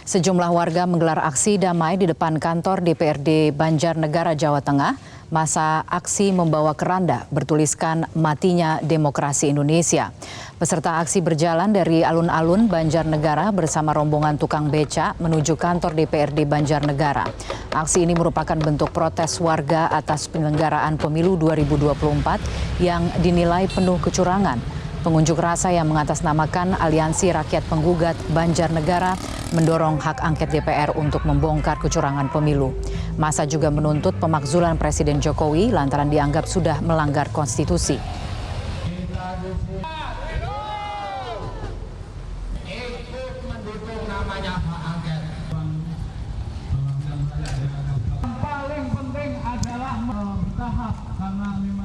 Sejumlah warga menggelar aksi damai di depan kantor DPRD Banjarnegara, Jawa Tengah. Masa aksi membawa keranda bertuliskan matinya demokrasi Indonesia. Peserta aksi berjalan dari alun-alun Banjarnegara bersama rombongan tukang beca menuju kantor DPRD Banjarnegara. Aksi ini merupakan bentuk protes warga atas penyelenggaraan pemilu 2024 yang dinilai penuh kecurangan. Pengunjuk rasa yang mengatasnamakan Aliansi Rakyat Penggugat Banjarnegara mendorong hak angket DPR untuk membongkar kecurangan pemilu. Massa juga menuntut pemakzulan Presiden Jokowi lantaran dianggap sudah melanggar konstitusi.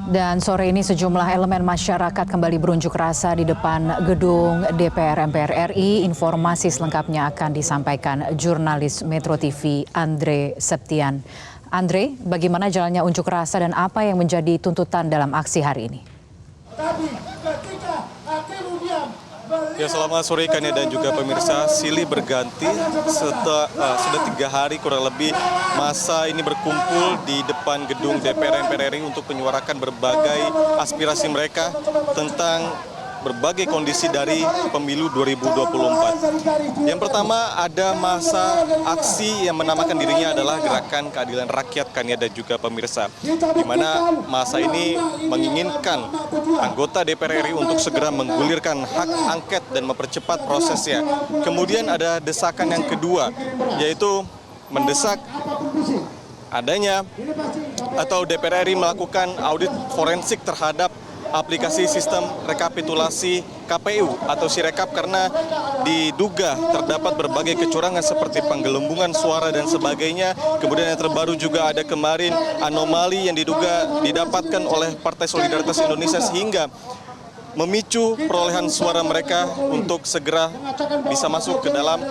Dan sore ini sejumlah elemen masyarakat kembali berunjuk rasa di depan gedung DPR MPR RI. Informasi selengkapnya akan disampaikan jurnalis Metro TV Andre Septian. Andre, bagaimana jalannya unjuk rasa dan apa yang menjadi tuntutan dalam aksi hari ini? Ya, selamat sore Kania dan juga pemirsa. Silih berganti sudah 3 hari kurang lebih massa ini berkumpul di depan gedung DPR MPR RI untuk menyuarakan berbagai aspirasi mereka tentang berbagai kondisi dari pemilu 2024. Yang pertama ada masa aksi yang menamakan dirinya adalah Gerakan Keadilan Rakyat, Kania dan juga pemirsa, di mana masa ini menginginkan anggota DPR RI untuk segera menggulirkan hak angket dan mempercepat prosesnya. Kemudian ada desakan yang kedua, yaitu mendesak adanya atau DPR RI melakukan audit forensik terhadap aplikasi sistem rekapitulasi KPU atau Sirekap karena diduga terdapat berbagai kecurangan seperti penggelembungan suara dan sebagainya. Kemudian yang terbaru juga ada kemarin anomali yang diduga didapatkan oleh Partai Solidaritas Indonesia sehingga memicu perolehan suara mereka untuk segera bisa masuk ke dalam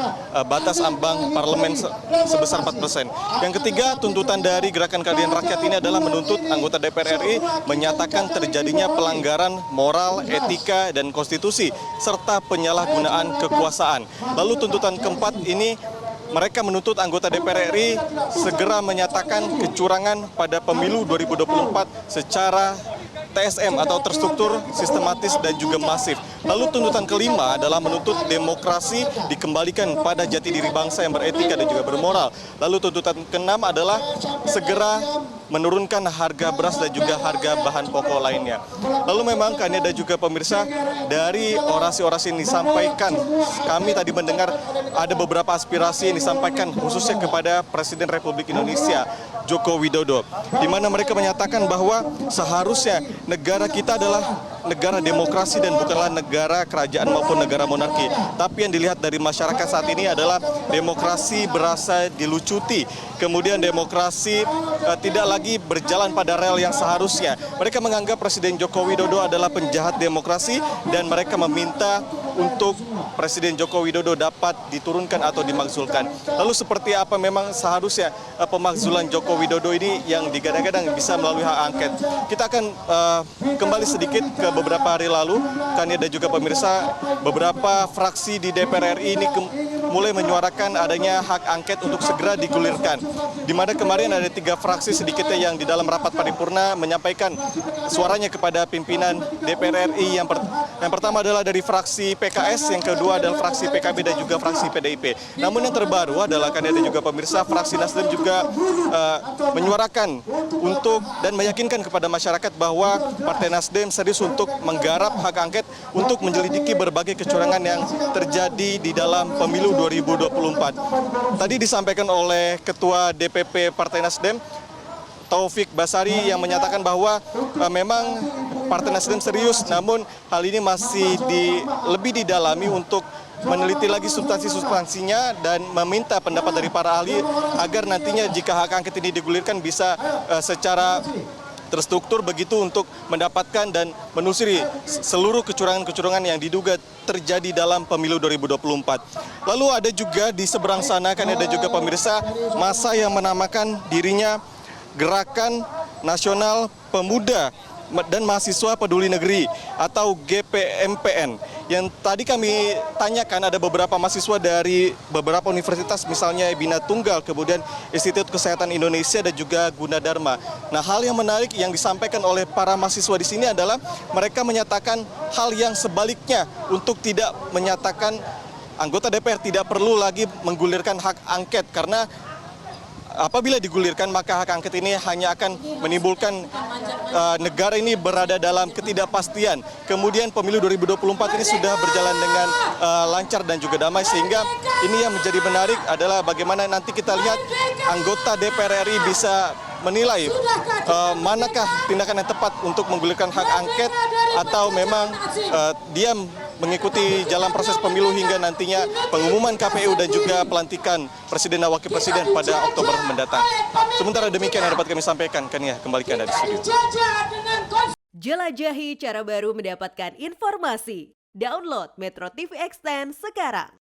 batas ambang parlemen sebesar 4%. Yang ketiga, tuntutan dari Gerakan Keadilan Rakyat ini adalah menuntut anggota DPR RI menyatakan terjadinya pelanggaran moral, etika, dan konstitusi, serta penyalahgunaan kekuasaan. Lalu tuntutan keempat ini, mereka menuntut anggota DPR RI segera menyatakan kecurangan pada pemilu 2024 secara TSM atau terstruktur, sistematis, dan juga masif. Lalu tuntutan kelima adalah menuntut demokrasi dikembalikan pada jati diri bangsa yang beretika dan juga bermoral. Lalu tuntutan keenam adalah segera menurunkan harga beras dan juga harga bahan pokok lainnya. Lalu memang Kania dan juga pemirsa, dari orasi-orasi yang disampaikan, kami tadi mendengar ada beberapa aspirasi yang disampaikan khususnya kepada Presiden Republik Indonesia Joko Widodo, di mana mereka menyatakan bahwa seharusnya negara kita adalah negara demokrasi dan bukanlah negara kerajaan maupun negara monarki. Tapi yang dilihat dari masyarakat saat ini adalah demokrasi berasa dilucuti. Kemudian demokrasi tidak lagi berjalan pada rel yang seharusnya. Mereka menganggap Presiden Joko Widodo adalah penjahat demokrasi dan mereka meminta untuk Presiden Joko Widodo dapat diturunkan atau dimakzulkan. Lalu seperti apa memang seharusnya pemakzulan Joko Widodo ini yang digadang-gadang bisa melalui hak angket. Kita akan kembali sedikit ke beberapa hari lalu, Kania dan juga pemirsa, beberapa fraksi di DPR RI ini mulai menyuarakan adanya hak angket untuk segera digulirkan. Di mana kemarin ada 3 fraksi sedikitnya yang di dalam rapat paripurna menyampaikan suaranya kepada pimpinan DPR RI. Yang pertama adalah dari fraksi PKS, yang kedua adalah fraksi PKB dan juga fraksi PDIP. Namun yang terbaru adalah Kania dan juga pemirsa, fraksi Nasdem juga menyuarakan untuk dan meyakinkan kepada masyarakat bahwa Partai Nasdem serius untuk menggarap hak angket untuk menyelidiki berbagai kecurangan yang terjadi di dalam pemilu 2024. Tadi disampaikan oleh Ketua DPP Partai Nasdem, Taufik Basari, yang menyatakan bahwa memang Partai Nasdem serius, namun hal ini masih lebih didalami untuk meneliti lagi substansinya dan meminta pendapat dari para ahli agar nantinya jika hak angket ini digulirkan bisa secara terstruktur begitu untuk mendapatkan dan menelusuri seluruh kecurangan-kecurangan yang diduga terjadi dalam pemilu 2024. Lalu ada juga di seberang sana, kan ada juga pemirsa, massa yang menamakan dirinya Gerakan Nasional Pemuda dan Mahasiswa Peduli Negeri atau GPMPN. Yang tadi kami tanyakan ada beberapa mahasiswa dari beberapa universitas, misalnya Bina Tunggal, kemudian Institut Kesehatan Indonesia dan juga Gunadarma. Nah, hal yang menarik yang disampaikan oleh para mahasiswa di sini adalah mereka menyatakan hal yang sebaliknya untuk tidak menyatakan anggota DPR tidak perlu lagi menggulirkan hak angket karena apabila digulirkan maka hak angket ini hanya akan menimbulkan negara ini berada dalam ketidakpastian. Kemudian pemilu 2024 ini sudah berjalan dengan lancar dan juga damai, sehingga ini yang menjadi menarik adalah bagaimana nanti kita lihat anggota DPR RI bisa menilai manakah tindakan yang tepat untuk menggulirkan hak angket atau memang dia mengikuti jalan proses pemilu hingga nantinya pengumuman KPU dan juga pelantikan presiden dan wakil presiden pada Oktober mendatang. Sementara demikian yang dapat kami sampaikan, Kania, kembalikan dari studio. Jelajahi cara baru mendapatkan informasi. Download Metro TV Extend sekarang.